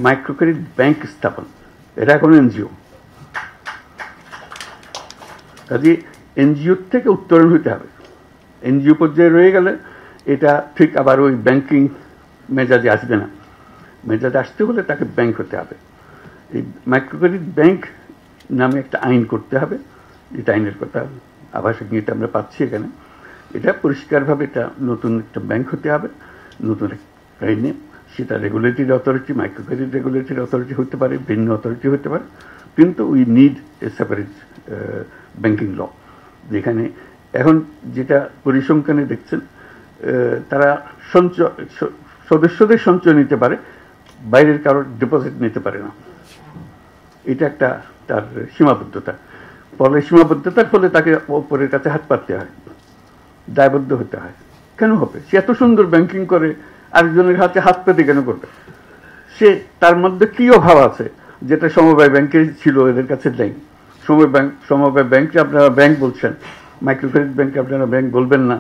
Micro credit bank স্থাপন, এটা এখন এনজিও। কাজে এনজিওর থেকে উত্তরণ হতে হবে। এনজিও পর্যায়ে রয়ে গেলে এটা ঠিক আবার ওই ব্যাংকিং মেজাজে আসবে না। মেজাজে আসতে হলে তাকে ব্যাংক হতে হবে। এই মাইক্রো ক্রেডিট ব্যাংক নামে একটা আইন করতে হবে, যেটা আইনের কথা আভাসিক নীতি আমরা পাচ্ছি এখানে। এটা পরিষ্কারভাবে এটা নতুন একটা ব্যাংক হতে হবে, নতুন আইনে। সেটা regulatory authority, micro credit regulatory authority হতে পারে, ভিন্ন অথরিটি হতে পারে, কিন্তু we need a separate banking law. যেখানে এখন যেটা পরিসংখ্যানে দেখছেন, তারা সদস্যদের সঞ্চয় নিতে পারে, বাইরের কারোর ডিপোজিট নিতে পারে না। এটা একটা তার সীমাবদ্ধতা। ফলে সীমাবদ্ধতার ফলে তাকে অপরের কাছে হাত পাততে হয়, দায়বদ্ধ হতে হয়। কেন হবে? সে এত সুন্দর ব্যাংকিং করে, আরেকজনের হাতে হাত পেতে কেন করবে? সে তার মধ্যে কি অভাব আছে যেটা সমবায় ব্যাংকে ছিল, এদের কাছে নেই। সমবায় ব্যাংকে আপনারা ব্যাংক বলছেন, মাইক্রো ক্রেডিট ব্যাংকে আপনারা ব্যাংক বলবেন না,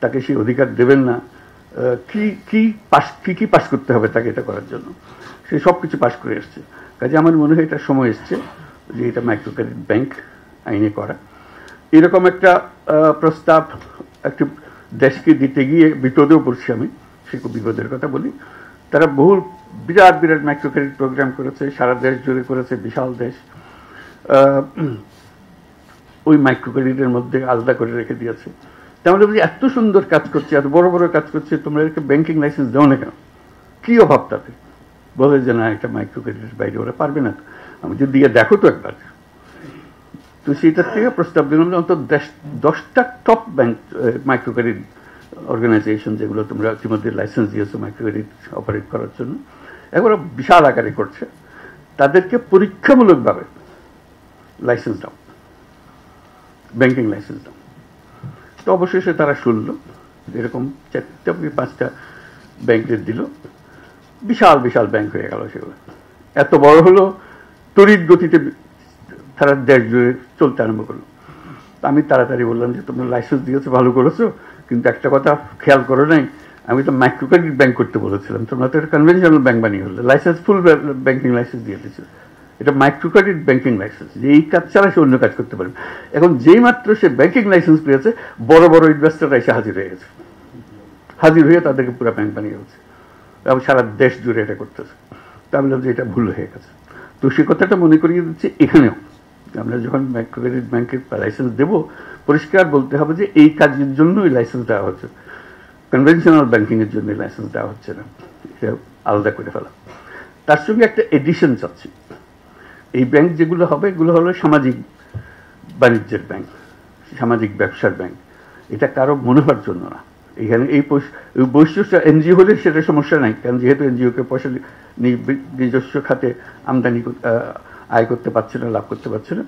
তাকে সেই অধিকার দেবেন না। কি পাশ করতে হবে তাকে এটা করার জন্য? সে সব কিছু পাশ করে এসছে। কাজে আমার মনে হয় এটা সময় এসছে যে এটা মাইক্রো ক্রেডিট ব্যাংক আইনে করা। এরকম একটা প্রস্তাব একটি দেশকে দিতে গিয়ে বিপদেও পড়ছি আমি। সে খুব বিপদের কথা বলি। তারা বিরাট বিরাট মাইক্রো ক্রেডিট প্রোগ্রাম করেছে, সারা দেশ জুড়ে করেছে, বিশাল দেশ। ওই মাইক্রো ক্রেডিটের মধ্যে আলাদা করে রেখে দিয়েছে। তাহলে বলি এত সুন্দর কাজ করছে, এত বড় বড় কাজ করছে, তোমরা একে ব্যাংকিং লাইসেন্স দাও না কেন? কি অভাব তাতে? বলে যে না, একটা মাইক্রো ক্রেডিটের বাইরে ওরা পারবে না। আমি যদি দিয়ে দেখো তো একবার। তো সেটার থেকে প্রস্তাব দিলাম যে অন্তত 10টা top bank micro credit organisation, যেগুলো তোমরা ইতিমধ্যে লাইসেন্স দিয়েছো মাইক্রো ক্রেডিট অপারেট করার জন্য, এগুলো বিশাল আকারে করছে, তাদেরকে পরীক্ষামূলকভাবে লাইসেন্স দাও, ব্যাংকিং লাইসেন্স দাও। তো অবশেষে তারা শুনল, এরকম 4টা কি 5টা ব্যাংকের দিল। বিশাল বিশাল ব্যাংক হয়ে গেল সেগুলো। এত বড় হলো, তড়িৎ গতিতে তারা দেশ জুড়ে চলতে আরম্ভ করলো। আমি তাড়াতাড়ি বললাম যে তোমরা লাইসেন্স দিয়েছো, ভালো করেছো, কিন্তু একটা কথা খেয়াল করো নাই, আমি তো মাইক্রো ক্রেডিট ব্যাংক করতে বলেছিলাম, তোমরা তো একটা কনভেনশনাল ব্যাংক বানিয়ে হলো। লাইসেন্স ফুল ব্যাংকিং লাইসেন্স দিয়ে দিয়েছে। এটা মাইক্রো ক্রেডিট ব্যাংকিং লাইসেন্স, যে এই কাজ ছাড়া সে অন্য কাজ করতে পারবে। এখন যেই মাত্র সে ব্যাংকিং লাইসেন্স পেয়েছে, বড় বড় ইনভেস্টররা এসে হাজির হয়ে গেছে, হাজির হয়ে তাদেরকে পুরো ব্যাংক বানিয়ে গেছে এবং সারা দেশ জুড়ে এটা করতেছে। তা আমি বললাম যে এটা ভুল হয়ে গেছে। তো সে কথাটা মনে করিয়ে দিচ্ছে এখানেও, আমরা যখন মাইক্রো ক্রেডিট ব্যাংকের লাইসেন্স দেব, পরিষ্কার বলতে হবে যে এই কাজের জন্যই লাইসেন্স দেওয়া হচ্ছে, কনভেনশনাল ব্যাংকিংয়ের জন্য লাইসেন্স দেওয়া হচ্ছে না। এটা আলাদা করে ফেলা। তার সঙ্গে একটা এডিশন চাচ্ছি। এই ব্যাংক যেগুলো হবে, এগুলো হলো সামাজিক বাণিজ্যের ব্যাংক, সামাজিক ব্যবসার ব্যাংক। এটা কারো মুনাফার জন্য না। এখানে এই বৈশিষ্ট্য এনজিও হলে সেটা সমস্যা নাই, কারণ যেহেতু এনজিওকে পয়সা নিজস্ব খাতে আমদানি আয় করতে পারছে না, লাভ করতে পারছে না।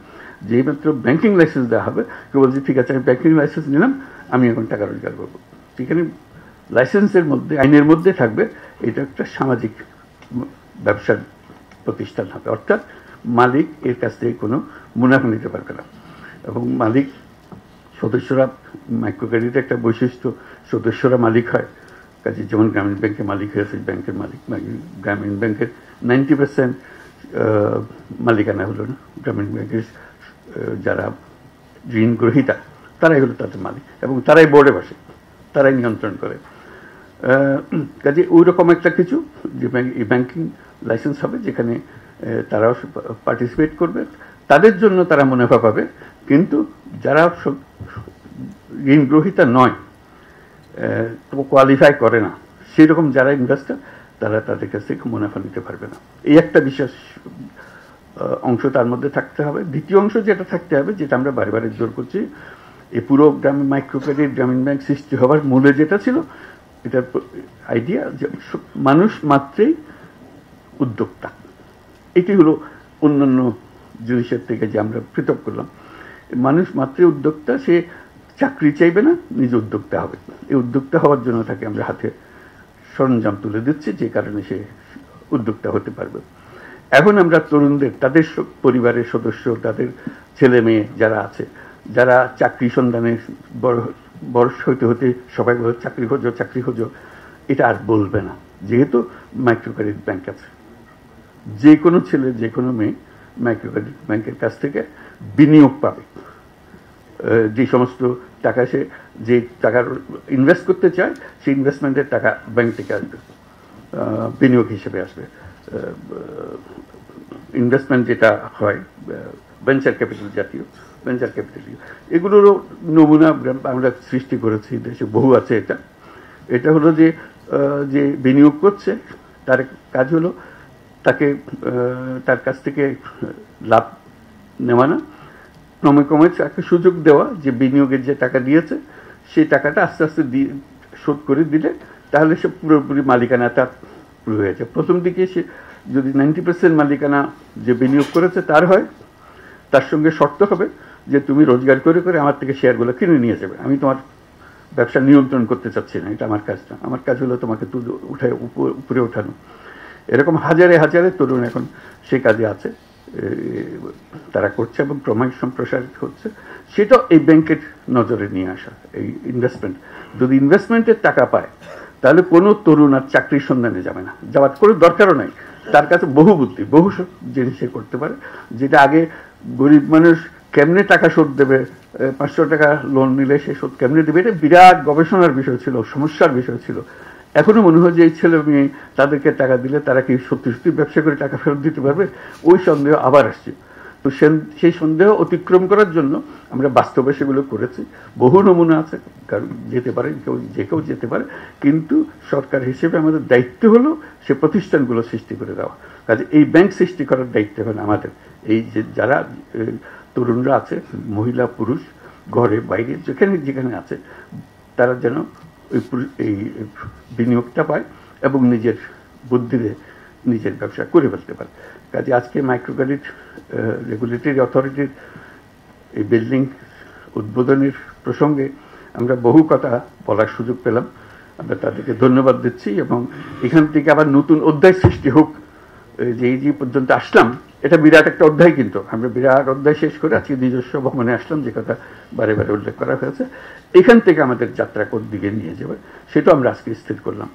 যেই মাত্র ব্যাংকিং লাইসেন্স দেওয়া হবে, কেউ বলছে ঠিক আছে আমি ব্যাংকিং লাইসেন্স নিলাম, আমি এখন টাকা রোজগার করবো। সেখানে লাইসেন্সের মধ্যে, আইনের মধ্যে থাকবে এটা একটা সামাজিক ব্যবসার প্রতিষ্ঠান হবে, অর্থাৎ মালিক এর কাছ থেকে কোনো মুনাফা নিতে পারবে না। এবং মালিক সদস্যরা, মাইক্রো ক্রেডিটের একটা বৈশিষ্ট্য, সদস্যরা মালিক হয়। কাজে যেমন গ্রামীণ ব্যাংকের মালিক হয়েছে ব্যাংকের মালিক, গ্রামীণ ব্যাংকের 90% মালিকানা হলো না, গ্রামীণ ব্যাংকের যারা ঋণ গ্রহীতা তারাই হলো তাদের মালিক, এবং তারাই বোর্ডে বসে, তারাই নিয়ন্ত্রণ করে। কাজে ওই রকম একটা কিছু যে ব্যাংকিং লাইসেন্স হবে, যেখানে তারাও পার্টিসিপেট করবে, তাদের জন্য তারা মুনাফা পাবে। কিন্তু যারা ঋণ গ্রহীতা নয়, কোয়ালিফাই করে না, সেই রকম যারা ইনভেস্টর, তারা তাদের কাছ থেকে মুনাফা নিতে পারবে না। এই একটা বিশেষ অংশ তার মধ্যে থাকতে হবে। দ্বিতীয় অংশ যেটা থাকতে হবে, যেটা আমরা বারে বারে জোর করছি, এই পুরো গ্রামীণ মাইক্রো ক্রেডিট গ্রামীণ ব্যাংক সৃষ্টি হওয়ার মূলে যেটা ছিল, এটার আইডিয়া যে মানুষ মাত্রেই উদ্যোক্তা। এটি হলো অন্যান্য জিনিসের থেকে যে আমরা পৃথক করলাম। মানুষ মাত্রই উদ্যোক্তা, সে চাকরি চাইবে না, নিজে উদ্যোক্তা হবে। এই উদ্যোক্তা হওয়ার জন্য তাকে আমরা হাতে সরঞ্জাম তুলে দিচ্ছি, যে কারণে সে উদ্যোক্তা হতে পারবে। এখন আমরা তরুণদের, তাদের পরিবারের সদস্য, তাদের ছেলে মেয়ে যারা আছে, যারা চাকরি সন্ধানে বয়স হতে হতে সবাই বলে চাকরি খোঁজো চাকরি খোঁজো, এটা আর বলবে না, যেহেতু মাইক্রো ক্রেডিট ব্যাংক আছে। যে কোনো ছেলে যে কোনো মেয়ে মাইক্রো ক্রেডিট ব্যাংকের কাছ থেকে বিনিয়োগ পাবে। যে সমস্ত টাকা সে যে টাকার ইনভেস্ট করতে চায় সেই ইনভেস্টমেন্টের টাকা ব্যাংক থেকে আসবে, বিনিয়োগ হিসেবে আসবে। ইনভেস্টমেন্ট যেটা হয় ভেঞ্চার ক্যাপিটাল জাতীয়, ভেঞ্চার ক্যাপিটাল, এগুলোরও নমুনা আমরা সৃষ্টি করেছি, দেশে বহু আছে। এটা হলো যে যে বিনিয়োগ করছে তার কাজ হলো তাকে তার কাছ থেকে লাভ নেওয়া না, ক্রমে ক্রমে তাকে সুযোগ দেওয়া যে বিনিয়োগের যে টাকা দিয়েছে সেই টাকাটা আস্তে আস্তে শোধ করে দিলে তাহলে সে পুরোপুরি মালিকানা তার পুরো হয়েছে। প্রথম দিকে সে যদি 90% মালিকানা যে বিনিয়োগ করেছে তার হয়, তার সঙ্গে শর্ত হবে যে তুমি রোজগার করে করে আমার থেকে শেয়ারগুলো কিনে নিয়ে যাবে, আমি তোমার ব্যবসা নিয়ন্ত্রণ করতে চাচ্ছি না, এটা আমার কাজ না, আমার কাজ হলো তোমাকে উঠে উপরে ওঠানো। এরকম হাজারে হাজারে তরুণ এখন সেই কাজে আছে, তারা করছে এবং ক্রমশ সম্প্রসারিত হচ্ছে। সেটাও এই ব্যাংকের নজরে নিয়ে আসা। এই ইনভেস্টমেন্ট, যদি ইনভেস্টমেন্টের টাকা পায় তাহলে কোনো তরুণ আর চাকরির সন্ধানে যাবে না, যাওয়ার কোনো দরকারও নাই। তার কাছে বহু বুদ্ধি, বহু জিনিস সে করতে পারে, যেটা আগে গরিব মানুষ কেমনে টাকা শোধ দেবে, 500 টাকা লোন নিলে সে শোধ কেমনে দেবে, এটা বিরাট গবেষণার বিষয় ছিল, সমস্যার বিষয় ছিল। এখনো মনে হয় যে এই ছেলে মেয়ে তাদেরকে টাকা দিলে তারা কি সত্যি সত্যি ব্যবসা করে টাকা ফেরত দিতে পারবে, ওই সন্দেহ আবার আসছে। তো সেই সন্দেহ অতিক্রম করার জন্য আমরা বাস্তবে সেগুলো করেছি। বহু নমুনা আছে, কারণ যেতে পারে, যে কেউ যেতে পারে, কিন্তু সরকার হিসেবে আমাদের দায়িত্ব হলো সে প্রতিষ্ঠানগুলো সৃষ্টি করে দেওয়া। কাজে এই ব্যাংক সৃষ্টি করার দায়িত্ব হলো আমাদের। এই যে যারা তরুণরা আছে, মহিলা পুরুষ, ঘরে বাইরে যেখানে যেখানে আছে, তারা যেন এই বিনিয়োগটা পায় এবং নিজের বুদ্ধিতে নিজের ব্যবসা করে ফেলতে পারে। কাজে আজকে মাইক্রো ক্রেডিট রেগুলেটরি অথরিটির এই বিল্ডিং উদ্বোধনের প্রসঙ্গে আমরা বহু কথা বলার সুযোগ পেলাম। আমরা তাদেরকে ধন্যবাদ দিচ্ছি এবং এখান থেকে আবার নতুন অধ্যায় সৃষ্টি হোক। যে এই যে পর্যন্ত আসলাম, এটা বিরাট একটা অধ্যায়, কিন্তু আমরা বিরাট অধ্যায় শেষ করে আজকে নিজস্ব ভবনে আসলাম, যে কথা বারে বারে উল্লেখ করা হয়েছে। এখান থেকে আমাদের যাত্রা কোন দিকে নিয়ে যাবে সেটাও আমরা আজকে স্থির করলাম।